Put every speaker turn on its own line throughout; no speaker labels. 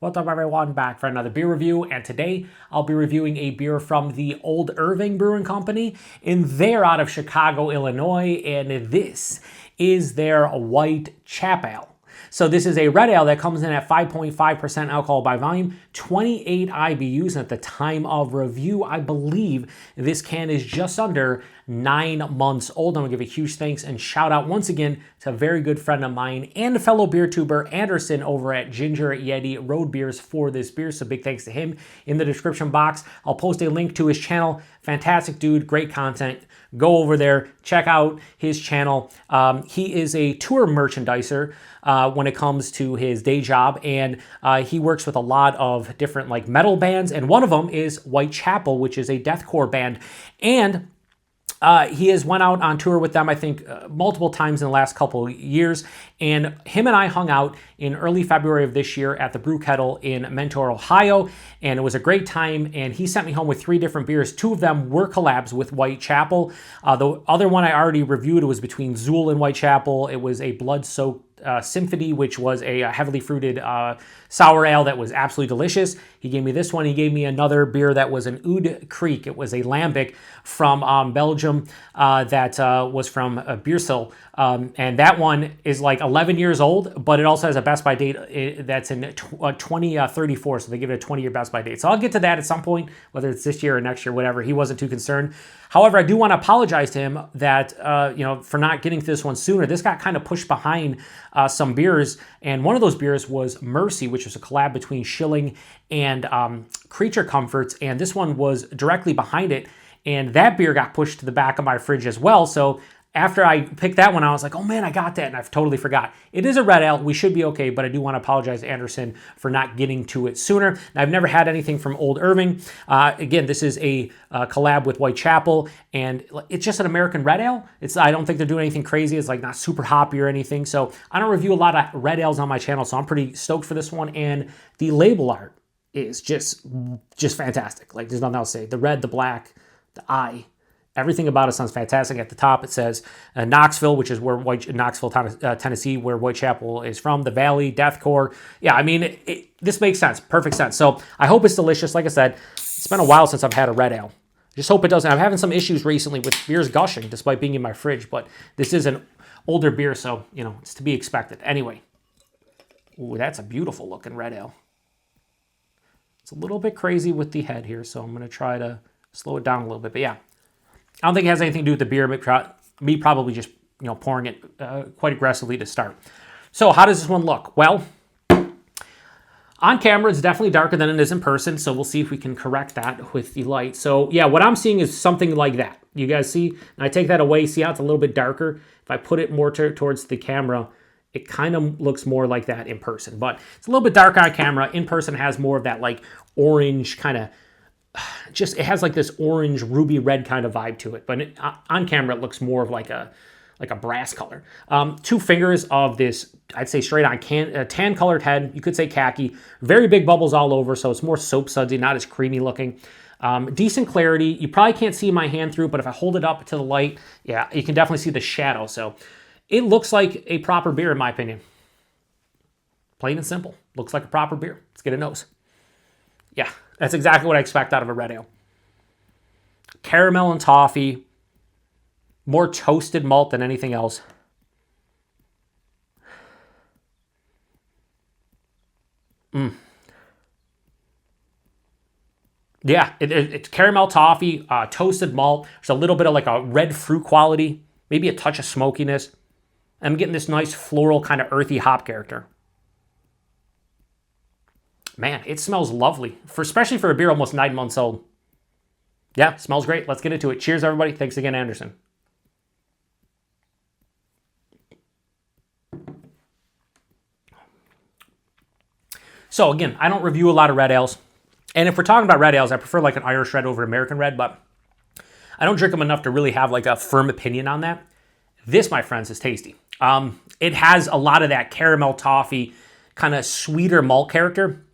What's up, everyone? Back for another beer review, and today I'll be reviewing a beer from the Old Irving Brewing Company, and they're out of Chicago, Illinois, and this is their Whitechapel. So this is a red ale that comes in at 5.5% alcohol by volume, 28 IBUs, and at the time of review, I believe this can is just under 9 months old. I'm gonna give a huge thanks and shout out once again to a very good friend of mine and fellow BeerTuber Anderson over at Ginger Yeti Road Beers for this beer. So big thanks to him. In the description box, I'll post a link to his channel. Fantastic dude, great content. Go over there, check out his channel. He is a tour merchandiser when it comes to his day job, and he works with a lot of different like metal bands, and one of them is Whitechapel, which is a deathcore band. And he has went out on tour with them, I think, multiple times in the last couple of years. And him and I hung out in early February of this year at the Brew Kettle in Mentor, Ohio. And it was a great time. And he sent me home with 3 different beers. 2 of them were collabs with Whitechapel. The other one I already reviewed. It was between Zool and Whitechapel. It was a blood-soaked Symphony, which was a heavily fruited sour ale that was absolutely delicious. He gave me this one. He gave me another beer that was an Oud Creek. It was a lambic from Belgium that was from Beersel. And that one is like 11 years old, but it also has a best by date that's in 2034. So they give it a 20-year best by date. So I'll get to that at some point, whether it's this year or next year, whatever. He wasn't too concerned. However, I do want to apologize to him that, for not getting to this one sooner. This got kind of pushed behind some beers, and one of those beers was Mercy, which was a collab between Schilling and Creature Comforts, and this one was directly behind it, and that beer got pushed to the back of my fridge as well. So after I picked that one, I was like, oh man, I got that, and I've totally forgot. It is a red ale. We should be okay, but I do want to apologize to Anderson for not getting to it sooner. Now, I've never had anything from Old Irving. Again, this is a collab with Whitechapel, and it's just an American red ale. I don't think they're doing anything crazy. It's like not super hoppy or anything. So I don't review a lot of red ales on my channel, so I'm pretty stoked for this one. And the label art is just fantastic. Like, there's nothing else to say. The red, the black, the eye. Everything about it sounds fantastic. At the top, it says Knoxville, which is where Knoxville, Tennessee, where Whitechapel is from. The Valley, deathcore. Yeah, I mean, this makes sense. Perfect sense. So I hope it's delicious. Like I said, it's been a while since I've had a red ale. Just hope it doesn't. I'm having some issues recently with beers gushing, despite being in my fridge. But this is an older beer, so, it's to be expected. Anyway. Ooh, that's a beautiful looking red ale. It's a little bit crazy with the head here, so I'm going to try to slow it down a little bit. But yeah. I don't think it has anything to do with the beer, me probably just, pouring it quite aggressively to start. So how does this one look? Well, on camera, it's definitely darker than it is in person, so we'll see if we can correct that with the light. So yeah, what I'm seeing is something like that. You guys see? And I take that away, see how it's a little bit darker? If I put it more towards the camera, it kind of looks more like that in person. But it's a little bit darker on camera. In person has more of that like orange kind of, it has like this orange ruby red kind of vibe to it, but on camera it looks more of like a brass color. 2 fingers of this, I'd say straight on tan colored head. You could say khaki. Very big bubbles all over, so it's more soap sudsy, not as creamy looking. Decent clarity. You probably can't see my hand through, but if I hold it up to the light, yeah, you can definitely see the shadow. So it looks like a proper beer in my opinion. Plain and simple. Looks like a proper beer. Let's get a nose. Yeah, that's exactly what I expect out of a red ale. Caramel and toffee, more toasted malt than anything else. Yeah, it's caramel, toffee, toasted malt. There's a little bit of like a red fruit quality, maybe a touch of smokiness. I'm getting this nice floral kind of earthy hop character. Man, it smells lovely, especially for a beer almost 9 months old. Yeah, smells great. Let's get into it. Cheers, everybody. Thanks again, Anderson. So again, I don't review a lot of red ales. And if we're talking about red ales, I prefer like an Irish red over American red, but I don't drink them enough to really have like a firm opinion on that. This, my friends, is tasty. It has a lot of that caramel toffee, kind of sweeter malt character.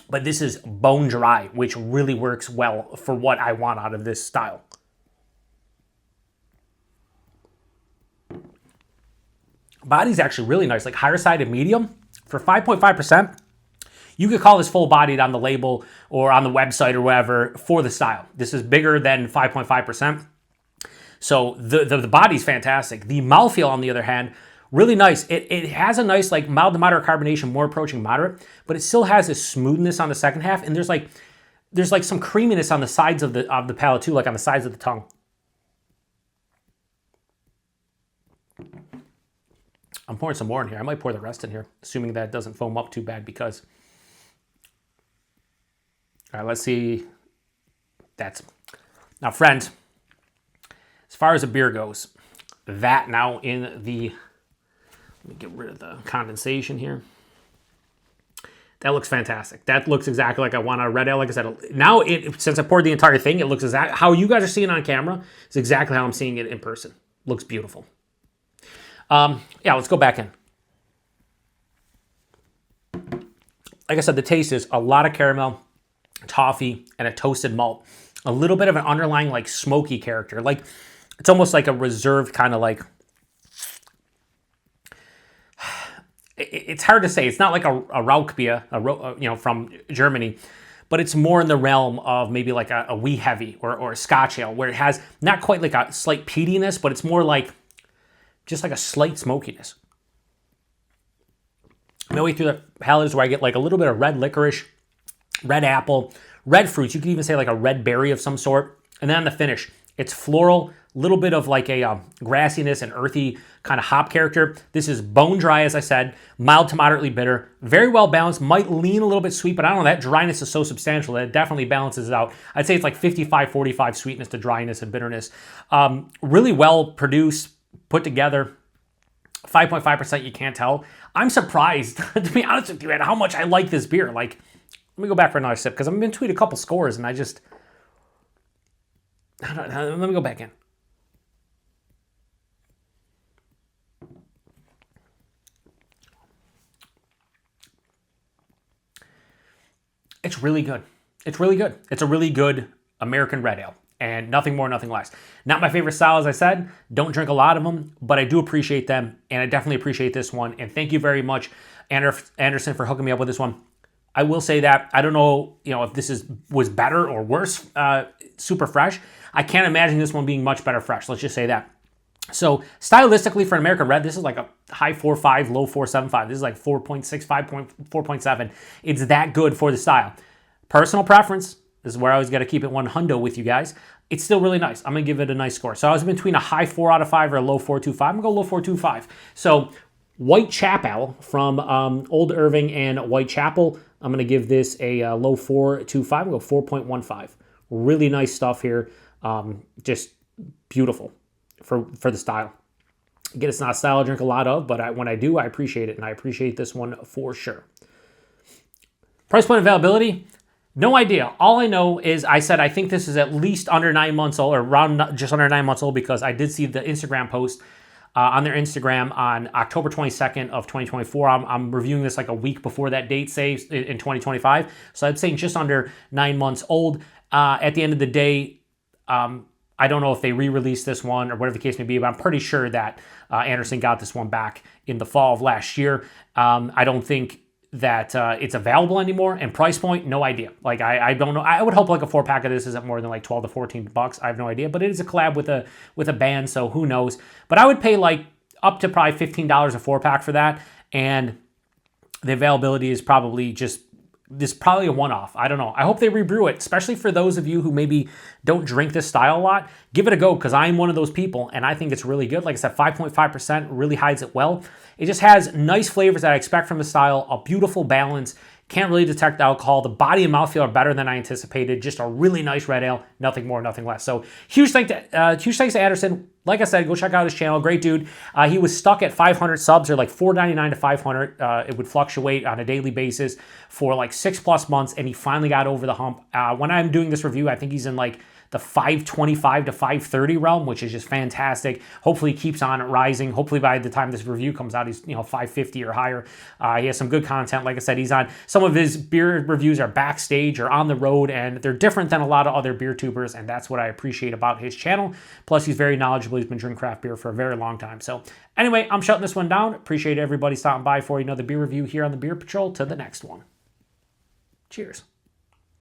But this is bone dry, which really works well for what I want out of this style. Body's actually really nice, like higher side and medium. For 5.5%, You could call this full-bodied on the label or on the website or whatever for the style. This is bigger than 5.5%. So the body's fantastic. The mouthfeel, on the other hand, really nice. It has a nice like mild to moderate carbonation, more approaching moderate, but it still has this smoothness on the second half, and there's like some creaminess on the sides of the palate too, like on the sides of the tongue. I'm pouring some more in here. I might pour the rest in here, assuming that it doesn't foam up too bad because... All right, let's see. Now, friends, as far as a beer goes, that now in the... Let me get rid of the condensation here. That looks fantastic. That looks exactly like I want a red ale. Like I said, now since I poured the entire thing, it looks exactly how you guys are seeing it on camera. It's exactly how I'm seeing it in person. Looks beautiful. Yeah, let's go back in. Like I said, the taste is a lot of caramel, toffee, and a toasted malt. A little bit of an underlying like smoky character. Like it's almost like a reserved kind of like... It's hard to say. It's not like a Rauchbier, from Germany, but it's more in the realm of maybe like a wee heavy or a Scotch ale, where it has not quite like a slight peatiness, but it's more like just like a slight smokiness. Midway through the palate is where I get like a little bit of red licorice, red apple, red fruits. You could even say like a red berry of some sort. And then on the finish, it's floral, little bit of like a grassiness and earthy kind of hop character. This is bone dry, as I said, mild to moderately bitter, very well balanced, might lean a little bit sweet, but I don't know, that dryness is so substantial that it definitely balances it out. I'd say it's like 55-45 sweetness to dryness and bitterness. Really well produced, put together. 5.5%, you can't tell. I'm surprised, to be honest with you, at how much I like this beer. Like, let me go back for another sip, because I'm in between a couple scores, and let me go back in. It's really good. It's really good. It's a really good American red ale, and nothing more, nothing less. Not my favorite style, as I said. Don't drink a lot of them, but I do appreciate them, and I definitely appreciate this one. And thank you very much, Anderson, for hooking me up with this one. I will say that I don't know, if this was better or worse, super fresh. I can't imagine this one being much better fresh. Let's just say that. So stylistically, for an American red, this is like a high 4.5, low 4.75. This is like 4.65, 4.7. It's that good for the style. Personal preference, this is where I always got to keep it one hundo with you guys. It's still really nice. I'm going to give it a nice score. So I was between a high 4 out of 5 or a low 4.25. I'm going to go low 4.25. So Whitechapel from Old Irving and Whitechapel, I'm going to give this a low 4.25. I'm going to go 4.15. Really nice stuff here. Just beautiful for the style. Again, it's not a style I drink a lot of, but when I do, I appreciate it, and I appreciate this one for sure. Price point availability, no idea. All I know is I said I think this is at least under 9 months old, or around just under 9 months old, because I did see the Instagram post on their Instagram on October 22nd of 2024. I'm reviewing this like a week before that date, say in 2025. So I'd say just under 9 months old. At the end of the day, I don't know if they re-released this one or whatever the case may be, but I'm pretty sure that Anderson got this one back in the fall of last year. I don't think that it's available anymore, and price point, no idea. Like I don't know. I would hope like a 4-pack of this isn't more than like 12 to 14 bucks. I have no idea, but it is a collab with a band, so who knows? But I would pay like up to probably $15 a 4-pack for that, and the availability is probably just this is probably a one-off. I don't know. I hope they rebrew it, especially for those of you who maybe don't drink this style a lot. Give it a go, because I'm one of those people, and I think it's really good. Like I said, 5.5% really hides it well. It just has nice flavors that I expect from the style, a beautiful balance. Can't really detect alcohol. The body and mouthfeel are better than I anticipated. Just a really nice red ale. Nothing more, nothing less. So huge thanks to Anderson. Like I said, go check out his channel. Great dude. He was stuck at 500 subs, or like $4.99 to 500. It would fluctuate on a daily basis for like 6+ months, and he finally got over the hump. When I'm doing this review, I think he's in like the 525 to 530 realm, which is just fantastic. Hopefully he keeps on rising. Hopefully by the time this review comes out, he's 550 or higher. He has some good content. Like I said, he's on some of his beer reviews are backstage or on the road, and they're different than a lot of other beer tubers, and that's what I appreciate about his channel. Plus, he's very knowledgeable. He's been drinking craft beer for a very long time. So anyway, I'm shutting this one down. Appreciate everybody stopping by for another beer review here on the Beer Patrol. To the next one. Cheers.